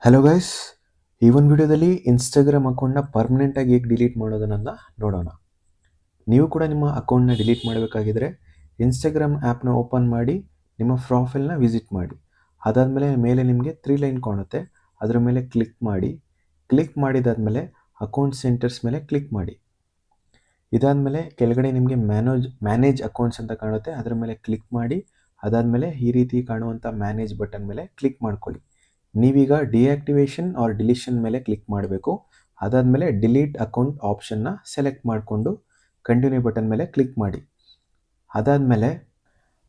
Hello guys, ಈ ಒಂದು ವಿಡಿಯೋದಲ್ಲಿ ಇನ್ಸ್ಟಾಗ್ರಾಮ್ ಅಕೌಂಟ್ನ ಪರ್ಮನೆಂಟಾಗಿ ಹೇಗೆ ಡಿಲೀಟ್ ಮಾಡೋದನ್ನ ನೋಡೋಣ. ನೀವು ಕೂಡ ನಿಮ್ಮ ಅಕೌಂಟ್ನ ಡಿಲೀಟ್ ಮಾಡಬೇಕಾಗಿದ್ರೆ ಇನ್ಸ್ಟಾಗ್ರಾಮ್ ಆ್ಯಪ್ನ ಓಪನ್ ಮಾಡಿ ನಿಮ್ಮ ಪ್ರೊಫೈಲ್ನ ವಿಸಿಟ್ ಮಾಡಿ. ಅದಾದಮೇಲೆ ಮೇಲೆ ನಿಮಗೆ 3 ಲೈನ್ ಕಾಣುತ್ತೆ, ಅದರ ಮೇಲೆ ಕ್ಲಿಕ್ ಮಾಡಿ. ಕ್ಲಿಕ್ ಮಾಡಿದಾದಮೇಲೆ ಅಕೌಂಟ್ ಸೆಂಟರ್ಸ್ ಮೇಲೆ ಕ್ಲಿಕ್ ಮಾಡಿ. ಇದಾದಮೇಲೆ ಕೆಳಗಡೆ ನಿಮಗೆ ಮ್ಯಾನೇಜ್ ಅಕೌಂಟ್ಸ್ ಅಂತ ಕಾಣುತ್ತೆ, ಅದರ ಮೇಲೆ ಕ್ಲಿಕ್ ಮಾಡಿ. ಅದಾದಮೇಲೆ ಈ ರೀತಿ ಕಾಣುವಂಥ ಮ್ಯಾನೇಜ್ ಬಟನ್ ಮೇಲೆ ಕ್ಲಿಕ್ ಮಾಡ್ಕೊಳ್ಳಿ. ನೀವೀಗ ಡಿಆಕ್ಟಿವೇಷನ್ ಆರ್ ಡಿಲೀಷನ್ ಮೇಲೆ ಕ್ಲಿಕ್ ಮಾಡಬೇಕು. ಅದಾದಮೇಲೆ ಡಿಲೀಟ್ ಅಕೌಂಟ್ ಆಪ್ಷನ್ನ ಸೆಲೆಕ್ಟ್ ಮಾಡಿಕೊಂಡು ಕಂಟಿನ್ಯೂ ಬಟನ್ ಮೇಲೆ ಕ್ಲಿಕ್ ಮಾಡಿ. ಅದಾದಮೇಲೆ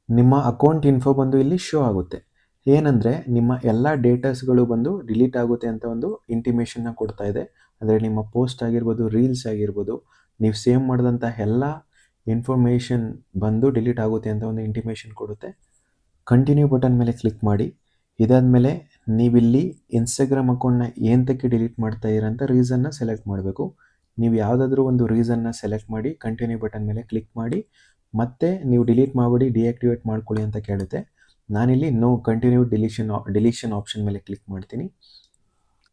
ನಿಮ್ಮ ಅಕೌಂಟ್ ಇನ್ಫೋ ಬಂದು ಇಲ್ಲಿ ಶೋ ಆಗುತ್ತೆ. ಏನಂದರೆ ನಿಮ್ಮ ಎಲ್ಲ ಡೇಟಾಸ್ಗಳು ಬಂದು ಡಿಲೀಟ್ ಆಗುತ್ತೆ ಅಂತ ಒಂದು ಇಂಟಿಮೇಷನ್ನ ಕೊಡ್ತಾ ಇದೆ. ಅಂದರೆ ನಿಮ್ಮ ಪೋಸ್ಟ್ ಆಗಿರ್ಬೋದು, ರೀಲ್ಸ್ ಆಗಿರ್ಬೋದು, ನೀವು ಸೇವ್ ಮಾಡಿದಂಥ ಎಲ್ಲ ಇನ್ಫಾರ್ಮೇಷನ್ ಬಂದು ಡಿಲೀಟ್ ಆಗುತ್ತೆ ಅಂತ ಒಂದು ಇಂಟಿಮೇಷನ್ ಕೊಡುತ್ತೆ. ಕಂಟಿನ್ಯೂ ಬಟನ್ ಮೇಲೆ ಕ್ಲಿಕ್ ಮಾಡಿ. ಇದಾದಮೇಲೆ ನೀವಿಲ್ಲಿ ಇನ್ಸ್ಟಾಗ್ರಾಮ್ ಅಕೌಂಟ್ನ ಏನಕ್ಕೆ ಡಿಲೀಟ್ ಮಾಡ್ತಾ ಇದ್ದೀರಾ ಅಂತ ರೀಸನ್ನ ಸೆಲೆಕ್ಟ್ ಮಾಡಬೇಕು. ನೀವು ಯಾವುದಾದ್ರೂ ಒಂದು ರೀಸನ್ನ ಸೆಲೆಕ್ಟ್ ಮಾಡಿ ಕಂಟಿನ್ಯೂ ಬಟನ್ ಮೇಲೆ ಕ್ಲಿಕ್ ಮಾಡಿ. ಮತ್ತೆ ನೀವು ಡಿಲೀಟ್ ಮಾಡಿಬಿಡಿ, ಡಿಆಕ್ಟಿವೇಟ್ ಮಾಡ್ಕೊಳ್ಳಿ ಅಂತ ಕೇಳುತ್ತೆ. ನಾನಿಲ್ಲಿ ನೋ ಕಂಟಿನ್ಯೂ ಡಿಲೀಷನ್ ಆಪ್ಷನ್ ಮೇಲೆ ಕ್ಲಿಕ್ ಮಾಡ್ತೀನಿ.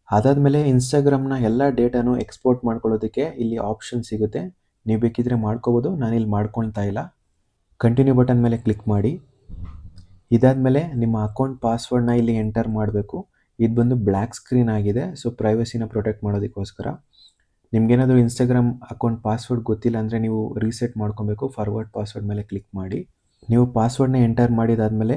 ಅದಾದಮೇಲೆ ಇನ್ಸ್ಟಾಗ್ರಾಮ್ನ ಎಲ್ಲ ಡೇಟಾನು ಎಕ್ಸ್ಪೋರ್ಟ್ ಮಾಡ್ಕೊಳ್ಳೋದಕ್ಕೆ ಇಲ್ಲಿ ಆಪ್ಷನ್ ಸಿಗುತ್ತೆ. ನೀವು ಬೇಕಿದ್ರೆ ಮಾಡ್ಕೋಬೋದು, ನಾನಿಲ್ಲಿ ಮಾಡ್ಕೊಳ್ತಾ ಇಲ್ಲ. ಕಂಟಿನ್ಯೂ ಬಟನ್ ಮೇಲೆ ಕ್ಲಿಕ್ ಮಾಡಿ. ಇದಾದಮೇಲೆ ನಿಮ್ಮ ಅಕೌಂಟ್ ಪಾಸ್ವರ್ಡ್ನ ಇಲ್ಲಿ ಎಂಟರ್ ಮಾಡಬೇಕು. ಇದು ಬಂದು ಬ್ಲ್ಯಾಕ್ ಸ್ಕ್ರೀನ್ ಆಗಿದೆ, ಸೊ ಪ್ರೈವಸಿನ ಪ್ರೊಟೆಕ್ಟ್ ಮಾಡೋದಕ್ಕೋಸ್ಕರ. ನಿಮಗೇನಾದರೂ ಇನ್ಸ್ಟಾಗ್ರಾಮ್ ಅಕೌಂಟ್ ಪಾಸ್ವರ್ಡ್ ಗೊತ್ತಿಲ್ಲ ಅಂದರೆ ನೀವು ರೀಸೆಟ್ ಮಾಡ್ಕೊಬೇಕು. ಫಾರ್ವರ್ಡ್ ಪಾಸ್ವರ್ಡ್ ಮೇಲೆ ಕ್ಲಿಕ್ ಮಾಡಿ. ನೀವು ಪಾಸ್ವರ್ಡ್ನ ಎಂಟರ್ ಮಾಡಿದಾದಮೇಲೆ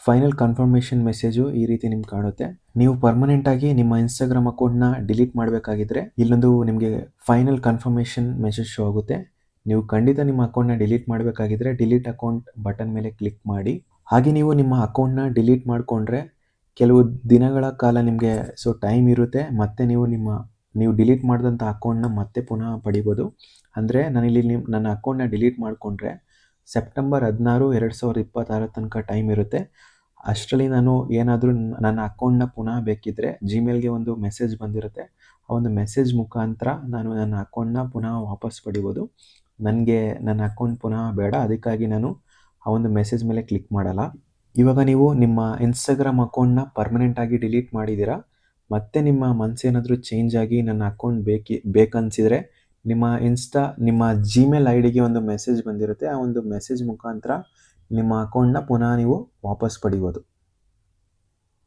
ಫೈನಲ್ ಕನ್ಫರ್ಮೇಷನ್ ಮೆಸೇಜು ಈ ರೀತಿ ನಿಮ್ಗೆ ಕಾಣುತ್ತೆ. ನೀವು ಪರ್ಮನೆಂಟಾಗಿ ನಿಮ್ಮ ಇನ್ಸ್ಟಾಗ್ರಾಮ್ ಅಕೌಂಟ್ನ ಡಿಲೀಟ್ ಮಾಡಬೇಕಾಗಿದ್ರೆ ಇಲ್ಲೊಂದು ನಿಮಗೆ ಫೈನಲ್ ಕನ್ಫರ್ಮೇಷನ್ ಮೆಸೇಜ್ ಶೋ ಆಗುತ್ತೆ. ನೀವು ಖಂಡಿತ ನಿಮ್ಮ ಅಕೌಂಟ್ನ ಡಿಲೀಟ್ ಮಾಡಬೇಕಾಗಿದ್ರೆ ಡಿಲೀಟ್ ಅಕೌಂಟ್ ಬಟನ್ ಮೇಲೆ ಕ್ಲಿಕ್ ಮಾಡಿ. ಹಾಗೆ ನೀವು ನಿಮ್ಮ ಅಕೌಂಟ್ನ ಡಿಲೀಟ್ ಮಾಡಿಕೊಂಡ್ರೆ ಕೆಲವು ದಿನಗಳ ಕಾಲ ನಿಮಗೆ ಟೈಮ್ ಇರುತ್ತೆ. ಮತ್ತು ನೀವು ಡಿಲೀಟ್ ಮಾಡಿದಂಥ ಅಕೌಂಟ್ನ ಮತ್ತೆ ಪುನಃ ಪಡಿಬೋದು. ಅಂದರೆ ನಾನಿಲ್ಲಿ ನನ್ನ ಅಕೌಂಟ್ನ ಡಿಲೀಟ್ ಮಾಡಿಕೊಂಡ್ರೆ ಸೆಪ್ಟೆಂಬರ್ 16, 2026 ತನಕ ಟೈಮ್ ಇರುತ್ತೆ. ಅಷ್ಟರಲ್ಲಿ ನಾನು ಏನಾದರೂ ನನ್ನ ಅಕೌಂಟ್ನ ಪುನಃ ಬೇಕಿದ್ದರೆ ಜಿಮೇಲ್ಗೆ ಒಂದು ಮೆಸೇಜ್ ಬಂದಿರುತ್ತೆ. ಆ ಒಂದು ಮೆಸೇಜ್ ಮುಖಾಂತರ ನಾನು ನನ್ನ ಅಕೌಂಟ್ನ ಪುನಃ ವಾಪಸ್ ಪಡಿಬೋದು. ನನಗೆ ನನ್ನ ಅಕೌಂಟ್ ಪುನಃ ಬೇಡ, ಅದಕ್ಕಾಗಿ ನಾನು ಆ ಒಂದು ಮೆಸೇಜ್ ಮೇಲೆ ಕ್ಲಿಕ್ ಮಾಡಲ್ಲ. ಇವಾಗ ನೀವು ನಿಮ್ಮ ಇನ್ಸ್ಟಾಗ್ರಾಮ್ ಅಕೌಂಟ್ನ ಪರ್ಮನೆಂಟಾಗಿ ಡಿಲೀಟ್ ಮಾಡಿದ್ದೀರಾ, ಮತ್ತೆ ನಿಮ್ಮ ಮನಸ್ಸೇನಾದರೂ ಚೇಂಜ್ ಆಗಿ ನನ್ನ ಅಕೌಂಟ್ ಬೇಕನ್ಸಿದ್ರೆ ನಿಮ್ಮ ಜಿಮೇಲ್ ಐ ಡಿಗೆ ಒಂದು ಮೆಸೇಜ್ ಬಂದಿರುತ್ತೆ. ಆ ಒಂದು ಮೆಸೇಜ್ ಮುಖಾಂತರ ನಿಮ್ಮ ಅಕೌಂಟ್ನ ಪುನಃ ನೀವು ವಾಪಸ್ ಪಡಿಬೋದು.